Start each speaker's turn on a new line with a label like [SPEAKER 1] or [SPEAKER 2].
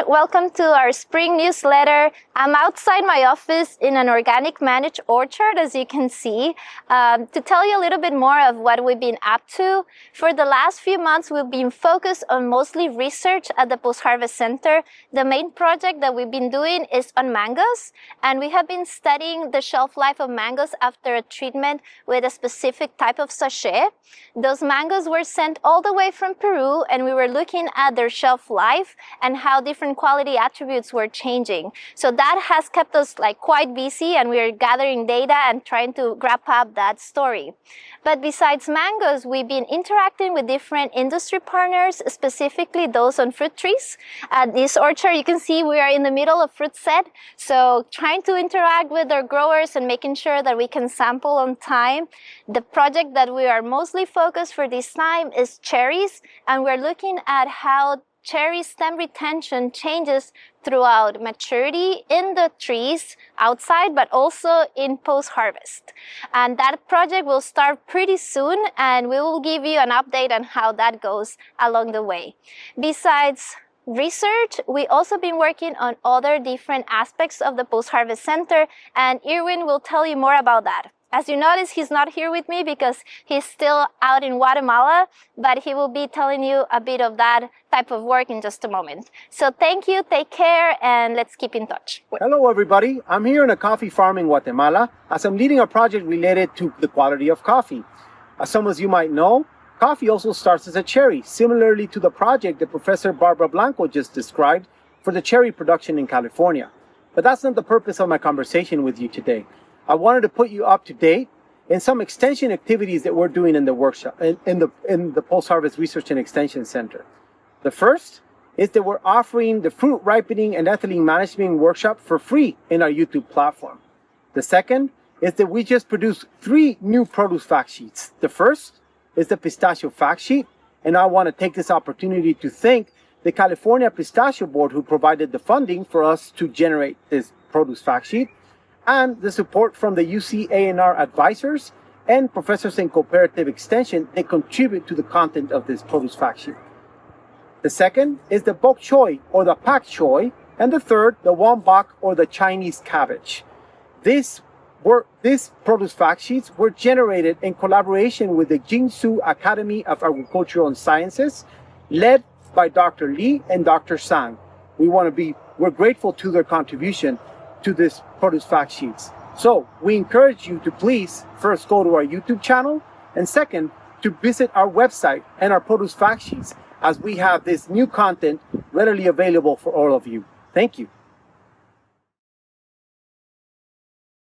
[SPEAKER 1] Welcome to our spring newsletter. I'm outside my office in an organic managed orchard, as you can see, to tell you a little bit more of what we've been up to. For the last few months, we've been focused on mostly research at the Postharvest Center. The main project that we've been doing is on mangoes, and we have been studying the shelf life of mangoes after a treatment with a specific type of sachet. Those mangoes were sent all the way from Peru, and we were looking at their shelf life and how different quality attributes were changing. So that has kept us quite busy, and we are gathering data and trying to wrap up that story. But besides mangoes, we've been interacting with different industry partners, specifically those on fruit trees. At this orchard, you can see we are in the middle of fruit set. So trying to interact with our growers and making sure that we can sample on time. The project that we are mostly focused for this time is cherries, and we're looking at how cherry stem retention changes throughout maturity in the trees outside, but also in post-harvest. And that project will start pretty soon, and we will give you an update on how that goes along the way. Besides research, we also been working on other different aspects of the Postharvest Center, and Irwin will tell you more about that. As you notice, he's not here with me because he's still out in Guatemala, but he will be telling you a bit of that type of work in just a moment. So thank you, take care, and let's keep in touch.
[SPEAKER 2] Hello everybody, I'm here in a coffee farm in Guatemala as I'm leading a project related to the quality of coffee. As some of you might know, coffee also starts as a cherry, similarly to the project that Professor Barbara Blanco just described for the cherry production in California. But that's not the purpose of my conversation with you today. I wanted to put you up to date in some extension activities that we're doing in the workshop, in the Post-Harvest Research and Extension Center. The first is that we're offering the fruit ripening and ethylene management workshop for free in our YouTube platform. The second is that we just produced 3 new produce fact sheets. The first is the pistachio fact sheet, and I want to take this opportunity to thank the California Pistachio Board who provided the funding for us to generate this produce fact sheet, and the support from the UC A&R advisors and professors in cooperative extension that contribute to the content of this produce fact sheet. The second is the bok choy or the pak choy, and the third, the wombok or the Chinese cabbage. These produce fact sheets were generated in collaboration with the Jiangsu Academy of Agricultural Sciences, led by Dr. Li and Dr. Sang. We're grateful to their contribution to this produce fact sheets. So we encourage you to please first go to our YouTube channel, and second, to visit our website and our produce fact sheets, as we have this new content readily available for all of you. Thank you.